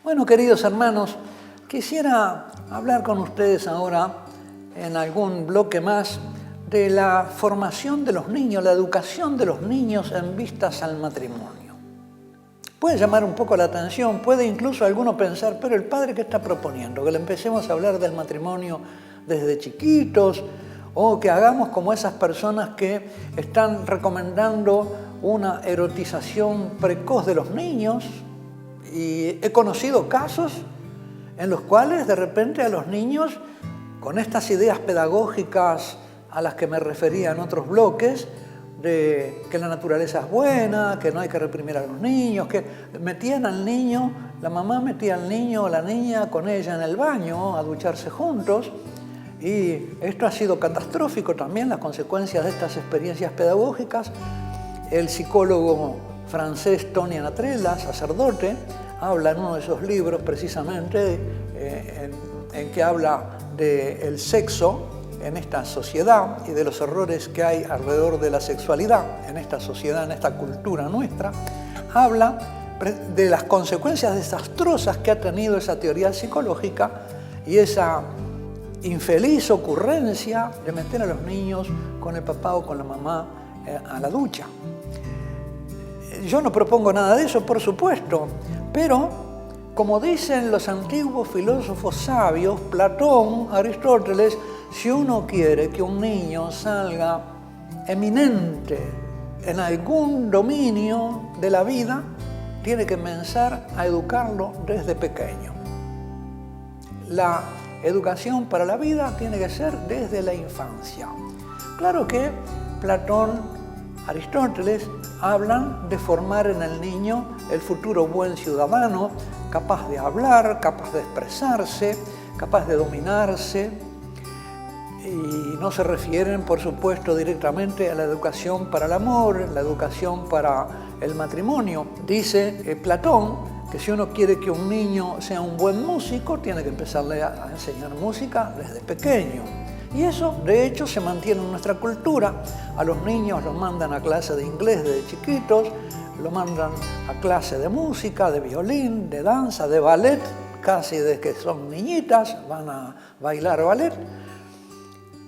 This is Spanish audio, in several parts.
Bueno, queridos hermanos, quisiera hablar con ustedes ahora en algún bloque más de la formación de los niños, la educación de los niños en vistas al matrimonio. Puede llamar un poco la atención, puede incluso alguno pensar, pero el padre ¿qué está proponiendo? Que le empecemos a hablar del matrimonio desde chiquitos o que hagamos como esas personas que están recomendando una erotización precoz de los niños. Y he conocido casos en los cuales de repente a los niños, con estas ideas pedagógicas a las que me refería en otros bloques, de que la naturaleza es buena, que no hay que reprimir a los niños, que metían al niño, la mamá metía al niño o la niña con ella en el baño a ducharse juntos, y esto ha sido catastrófico también, las consecuencias de estas experiencias pedagógicas. El psicólogo francés Tony Anatrella, sacerdote, habla en uno de esos libros precisamente en que habla del sexo en esta sociedad y de los errores que hay alrededor de la sexualidad en esta sociedad, en esta cultura nuestra. Habla de las consecuencias desastrosas que ha tenido esa teoría psicológica y esa infeliz ocurrencia de meter a los niños con el papá o con la mamá a la ducha. Yo no propongo nada de eso, por supuesto, pero como dicen los antiguos filósofos sabios, Platón, Aristóteles, si uno quiere que un niño salga eminente en algún dominio de la vida, tiene que comenzar a educarlo desde pequeño. La educación para la vida tiene que ser desde la infancia. Claro que Platón, Aristóteles hablan de formar en el niño el futuro buen ciudadano, capaz de hablar, capaz de expresarse, capaz de dominarse, y no se refieren, por supuesto, directamente a la educación para el amor, la educación para el matrimonio. Dice Platón que si uno quiere que un niño sea un buen músico, tiene que empezarle a enseñar música desde pequeño. Y eso, de hecho, se mantiene en nuestra cultura. A los niños los mandan a clase de inglés desde chiquitos, lo mandan a clase de música, de violín, de danza, de ballet, casi desde que son niñitas, van a bailar ballet.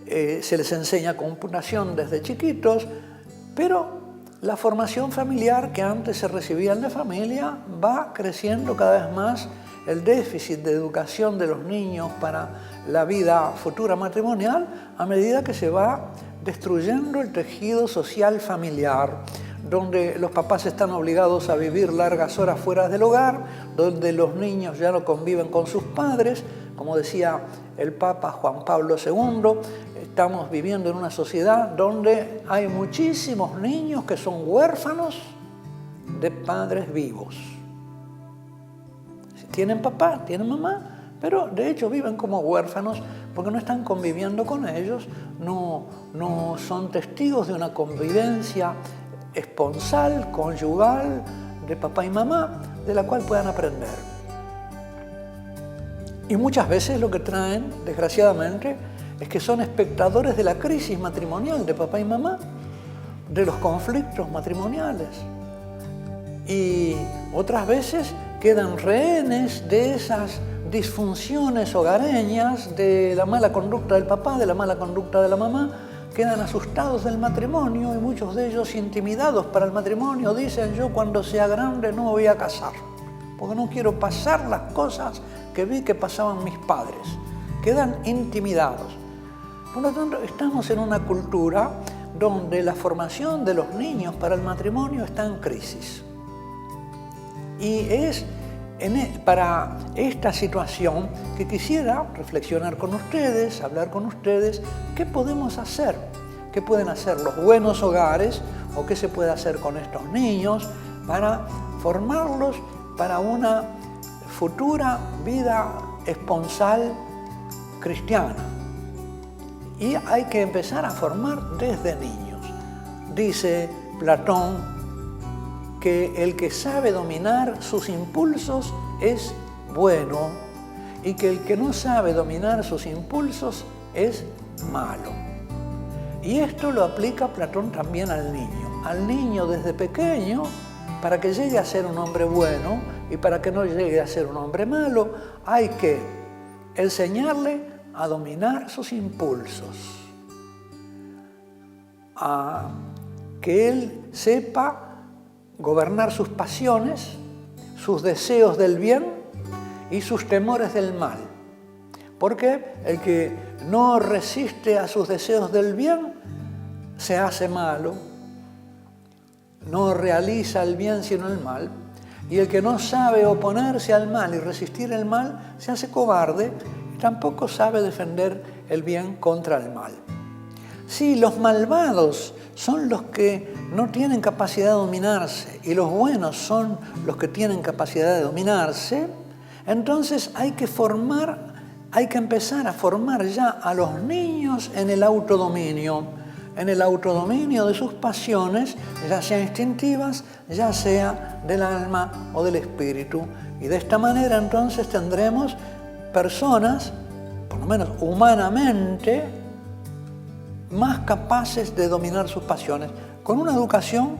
Se les enseña computación desde chiquitos, pero la formación familiar que antes se recibía en la familia va creciendo cada vez más. El déficit de educación de los niños para la vida futura matrimonial a medida que se va destruyendo el tejido social familiar, donde los papás están obligados a vivir largas horas fuera del hogar, donde los niños ya no conviven con sus padres. Como decía el Papa Juan Pablo II, estamos viviendo en una sociedad donde hay muchísimos niños que son huérfanos de padres vivos. Tienen papá, tienen mamá, pero de hecho viven como huérfanos porque no están conviviendo con ellos, no son testigos de una convivencia esponsal, conyugal, de papá y mamá, de la cual puedan aprender. Y muchas veces lo que traen, desgraciadamente, es que son espectadores de la crisis matrimonial de papá y mamá, de los conflictos matrimoniales. Y otras veces quedan rehenes de esas disfunciones hogareñas, de la mala conducta del papá, de la mala conducta de la mamá, quedan asustados del matrimonio y muchos de ellos intimidados para el matrimonio. Dicen, yo cuando sea grande no me voy a casar, porque no quiero pasar las cosas que vi que pasaban mis padres. Quedan intimidados. Por lo tanto, estamos en una cultura donde la formación de los niños para el matrimonio está en crisis. Y es para esta situación que quisiera reflexionar con ustedes, hablar con ustedes, ¿qué podemos hacer? ¿Qué pueden hacer los buenos hogares o qué se puede hacer con estos niños para formarlos para una futura vida esponsal cristiana? Y hay que empezar a formar desde niños. Dice Platón que el que sabe dominar sus impulsos es bueno y que el que no sabe dominar sus impulsos es malo. Y esto lo aplica Platón también al niño. Al niño desde pequeño, para que llegue a ser un hombre bueno y para que no llegue a ser un hombre malo, hay que enseñarle a dominar sus impulsos, a que él sepa gobernar sus pasiones, sus deseos del bien y sus temores del mal. Porque el que no resiste a sus deseos del bien se hace malo, no realiza el bien sino el mal, y el que no sabe oponerse al mal y resistir el mal se hace cobarde y tampoco sabe defender el bien contra el mal. Sí, los malvados son los que no tienen capacidad de dominarse y los buenos son los que tienen capacidad de dominarse. Entonces hay que empezar a formar ya a los niños en el autodominio de sus pasiones, ya sea instintivas, ya sea del alma o del espíritu. Y de esta manera entonces tendremos personas, por lo menos humanamente, más capaces de dominar sus pasiones, con una educación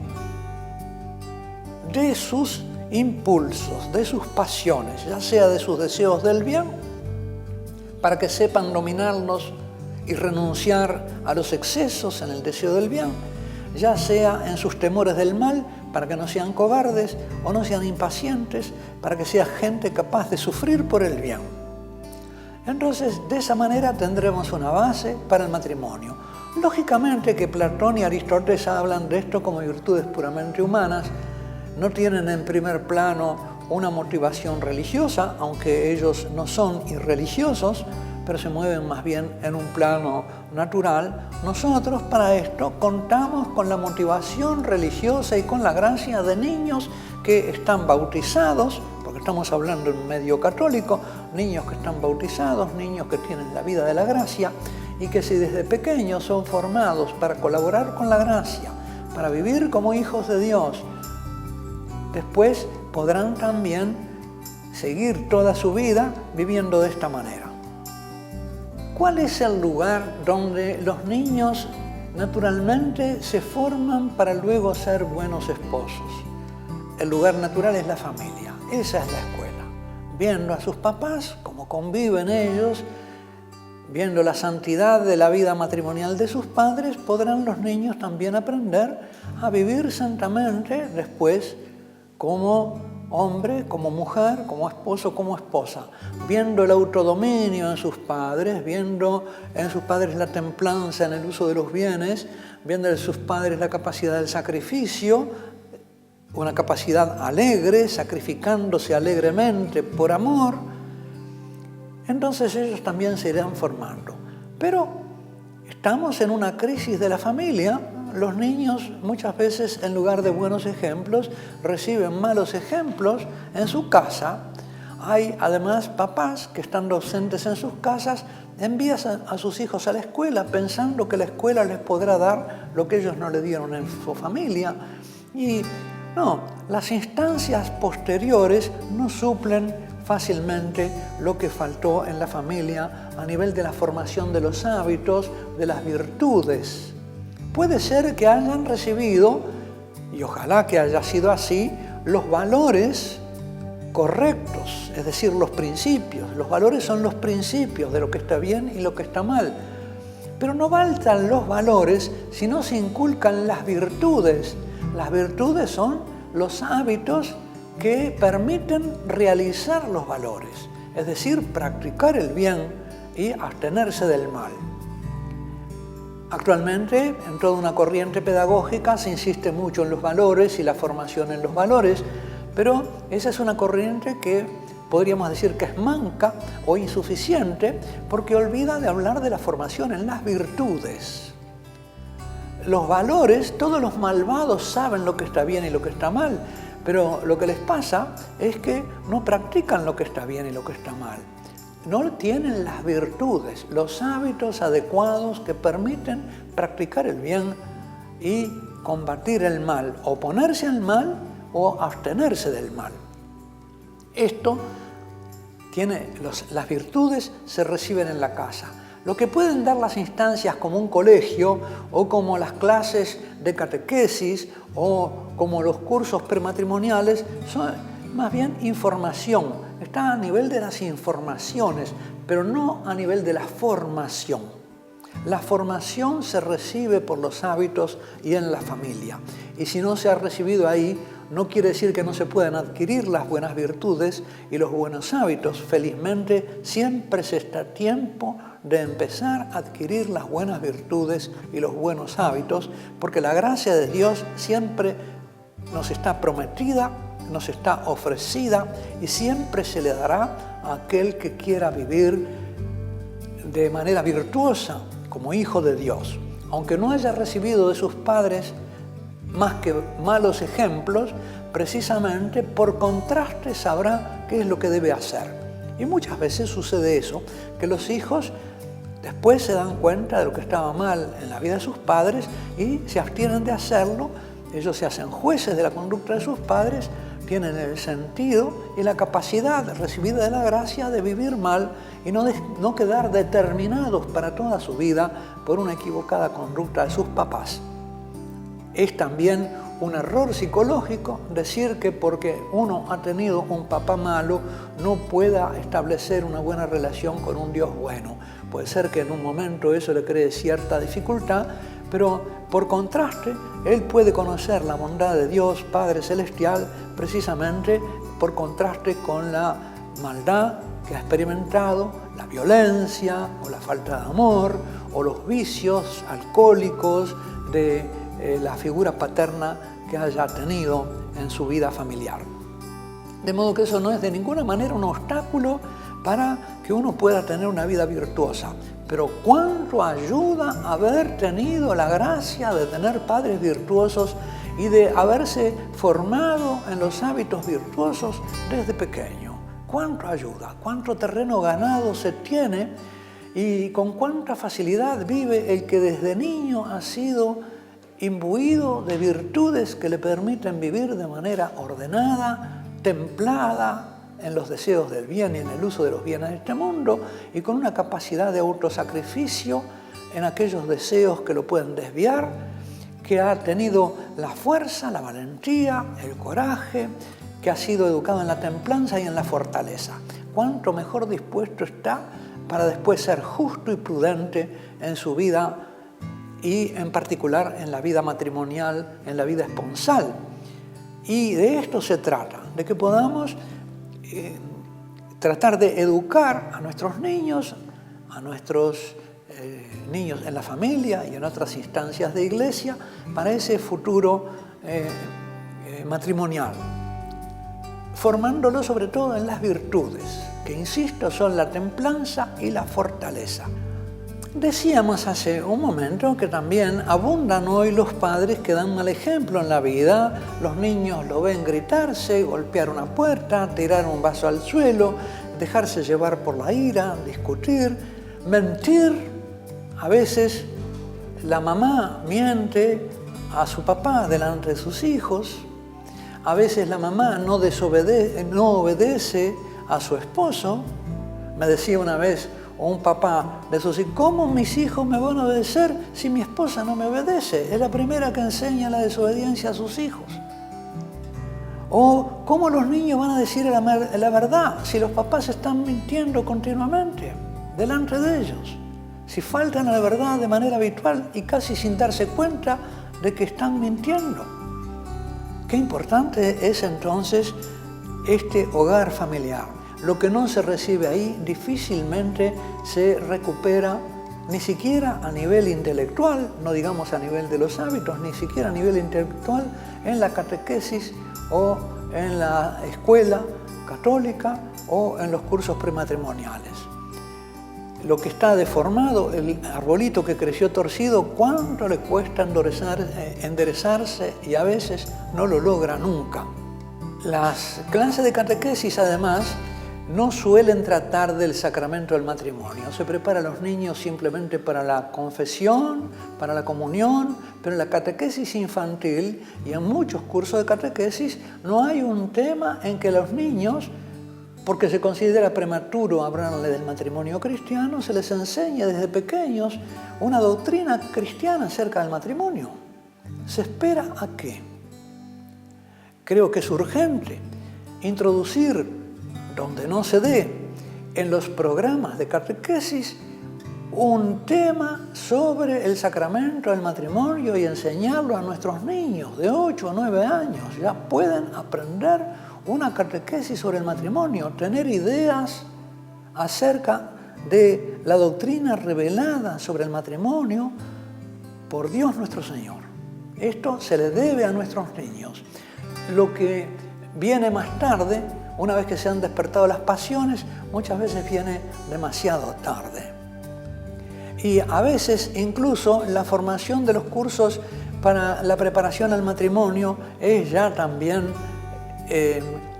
de sus impulsos, de sus pasiones, ya sea de sus deseos del bien, para que sepan dominarlos y renunciar a los excesos en el deseo del bien, ya sea en sus temores del mal, para que no sean cobardes o no sean impacientes, para que sea gente capaz de sufrir por el bien. Entonces, de esa manera tendremos una base para el matrimonio. Lógicamente que Platón y Aristóteles hablan de esto como virtudes puramente humanas, no tienen en primer plano una motivación religiosa, aunque ellos no son irreligiosos, pero se mueven más bien en un plano natural. Nosotros para esto contamos con la motivación religiosa y con la gracia de niños que están bautizados, porque estamos hablando en un medio católico, niños que están bautizados, niños que tienen la vida de la gracia y que si desde pequeños son formados para colaborar con la gracia, para vivir como hijos de Dios, después podrán también seguir toda su vida viviendo de esta manera. ¿Cuál es el lugar donde los niños naturalmente se forman para luego ser buenos esposos? El lugar natural es la familia, esa es la escuela. Viendo a sus papás, cómo conviven ellos, viendo la santidad de la vida matrimonial de sus padres, podrán los niños también aprender a vivir santamente después como hombre, como mujer, como esposo, como esposa, viendo el autodominio en sus padres, viendo en sus padres la templanza en el uso de los bienes, viendo en sus padres la capacidad del sacrificio, una capacidad alegre, sacrificándose alegremente por amor. Entonces ellos también se irán formando. Pero estamos en una crisis de la familia. Los niños muchas veces, en lugar de buenos ejemplos, reciben malos ejemplos en su casa. Hay además papás que estando ausentes en sus casas envían a sus hijos a la escuela pensando que la escuela les podrá dar lo que ellos no le dieron en su familia. Y no, las instancias posteriores no suplen fácilmente lo que faltó en la familia a nivel de la formación de los hábitos, de las virtudes. Puede ser que hayan recibido, y ojalá que haya sido así, los valores correctos, es decir, los principios. Los valores son los principios de lo que está bien y lo que está mal. Pero no bastan los valores si no se inculcan las virtudes. Las virtudes son los hábitos que permiten realizar los valores, es decir, practicar el bien y abstenerse del mal. Actualmente, en toda una corriente pedagógica se insiste mucho en los valores y la formación en los valores, pero esa es una corriente que podríamos decir que es manca o insuficiente porque olvida de hablar de la formación en las virtudes. Los valores, todos los malvados saben lo que está bien y lo que está mal, pero lo que les pasa es que no practican lo que está bien y lo que está mal. No tienen las virtudes, los hábitos adecuados que permiten practicar el bien y combatir el mal, oponerse al mal o abstenerse del mal. Esto las virtudes se reciben en la casa. Lo que pueden dar las instancias como un colegio o como las clases de catequesis o como los cursos prematrimoniales más bien información, está a nivel de las informaciones, pero no a nivel de la formación. La formación se recibe por los hábitos y en la familia. Y si no se ha recibido ahí, no quiere decir que no se puedan adquirir las buenas virtudes y los buenos hábitos. Felizmente, siempre se está a tiempo de empezar a adquirir las buenas virtudes y los buenos hábitos, porque la gracia de Dios siempre nos está prometida, nos está ofrecida y siempre se le dará a aquel que quiera vivir de manera virtuosa como hijo de Dios. Aunque no haya recibido de sus padres más que malos ejemplos, precisamente por contraste sabrá qué es lo que debe hacer. Y muchas veces sucede eso, que los hijos después se dan cuenta de lo que estaba mal en la vida de sus padres y se abstienen de hacerlo. Ellos se hacen jueces de la conducta de sus padres, tienen el sentido y la capacidad recibida de la gracia de vivir mal y no quedar determinados para toda su vida por una equivocada conducta de sus papás. Es también un error psicológico decir que porque uno ha tenido un papá malo no pueda establecer una buena relación con un Dios bueno. Puede ser que en un momento eso le cree cierta dificultad, pero por contraste, él puede conocer la bondad de Dios Padre Celestial precisamente por contraste con la maldad que ha experimentado, la violencia o la falta de amor o los vicios alcohólicos de la figura paterna que haya tenido en su vida familiar. De modo que eso no es de ninguna manera un obstáculo para que uno pueda tener una vida virtuosa. Pero cuánto ayuda haber tenido la gracia de tener padres virtuosos y de haberse formado en los hábitos virtuosos desde pequeño. Cuánto ayuda, cuánto terreno ganado se tiene y con cuánta facilidad vive el que desde niño ha sido imbuido de virtudes que le permiten vivir de manera ordenada, templada, en los deseos del bien y en el uso de los bienes de este mundo y con una capacidad de autosacrificio en aquellos deseos que lo pueden desviar, que ha tenido la fuerza, la valentía, el coraje, que ha sido educado en la templanza y en la fortaleza. Cuánto mejor dispuesto está para después ser justo y prudente en su vida y en particular en la vida matrimonial, en la vida esponsal. Y de esto se trata, de que podamos tratar de educar a nuestros niños niños en la familia y en otras instancias de iglesia para ese futuro matrimonial, formándolos sobre todo en las virtudes, que insisto son la templanza y la fortaleza. Decíamos hace un momento que también abundan hoy los padres que dan mal ejemplo en la vida. Los niños lo ven gritarse, golpear una puerta, tirar un vaso al suelo, dejarse llevar por la ira, discutir, mentir. A veces la mamá miente a su papá delante de sus hijos. A veces la mamá no obedece a su esposo. Me decía una vez un papá de sus hijos: ¿cómo mis hijos me van a obedecer si mi esposa no me obedece? Es la primera que enseña la desobediencia a sus hijos. O ¿cómo los niños van a decir la verdad si los papás están mintiendo continuamente delante de ellos? Si faltan a la verdad de manera habitual y casi sin darse cuenta de que están mintiendo. Qué importante es entonces este hogar familiar. Lo que no se recibe ahí difícilmente se recupera, ni siquiera a nivel intelectual, no digamos a nivel de los hábitos, ni siquiera a nivel intelectual en la catequesis o en la escuela católica o en los cursos prematrimoniales. Lo que está deformado, el arbolito que creció torcido, ¿cuánto le cuesta enderezarse? Y a veces no lo logra nunca. Las clases de catequesis, además, no suelen tratar del sacramento del matrimonio. Se prepara a los niños simplemente para la confesión, para la comunión, pero en la catequesis infantil y en muchos cursos de catequesis no hay un tema en que los niños, porque se considera prematuro hablarle del matrimonio cristiano, se les enseña desde pequeños una doctrina cristiana acerca del matrimonio. ¿Se espera a qué? Creo que es urgente. introducir, donde no se dé, en los programas de catequesis, un tema sobre el sacramento del matrimonio y enseñarlo a nuestros niños de 8 o 9 años. Ya pueden aprender una catequesis sobre el matrimonio, tener ideas acerca de la doctrina revelada sobre el matrimonio por Dios nuestro Señor. Esto se le debe a nuestros niños. Lo que viene más tarde, una vez que se han despertado las pasiones, muchas veces viene demasiado tarde. Y a veces incluso la formación de los cursos para la preparación al matrimonio es ya también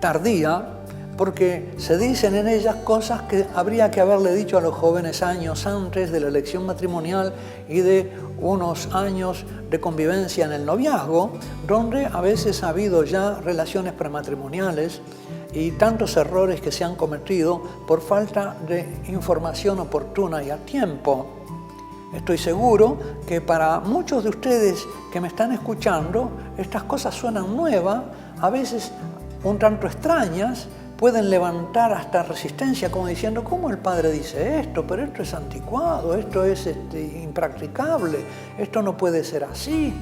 tardía, porque se dicen en ellas cosas que habría que haberle dicho a los jóvenes años antes de la elección matrimonial y de unos años de convivencia en el noviazgo, donde a veces ha habido ya relaciones prematrimoniales y tantos errores que se han cometido por falta de información oportuna y a tiempo. Estoy seguro que para muchos de ustedes que me están escuchando, estas cosas suenan nuevas, a veces un tanto extrañas, pueden levantar hasta resistencia como diciendo, ¿cómo el padre dice esto? Pero esto es anticuado, esto es impracticable, esto no puede ser así.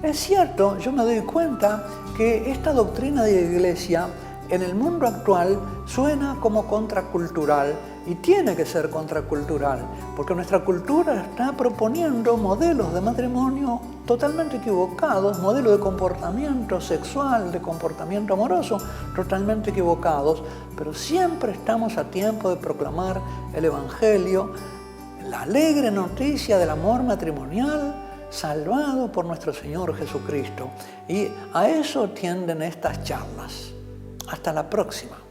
Es cierto, yo me doy cuenta que esta doctrina de la Iglesia en el mundo actual suena como contracultural y tiene que ser contracultural, porque nuestra cultura está proponiendo modelos de matrimonio totalmente equivocados, modelos de comportamiento sexual, de comportamiento amoroso totalmente equivocados, pero siempre estamos a tiempo de proclamar el Evangelio, la alegre noticia del amor matrimonial salvado por nuestro Señor Jesucristo. Y a eso tienden estas charlas. Hasta la próxima.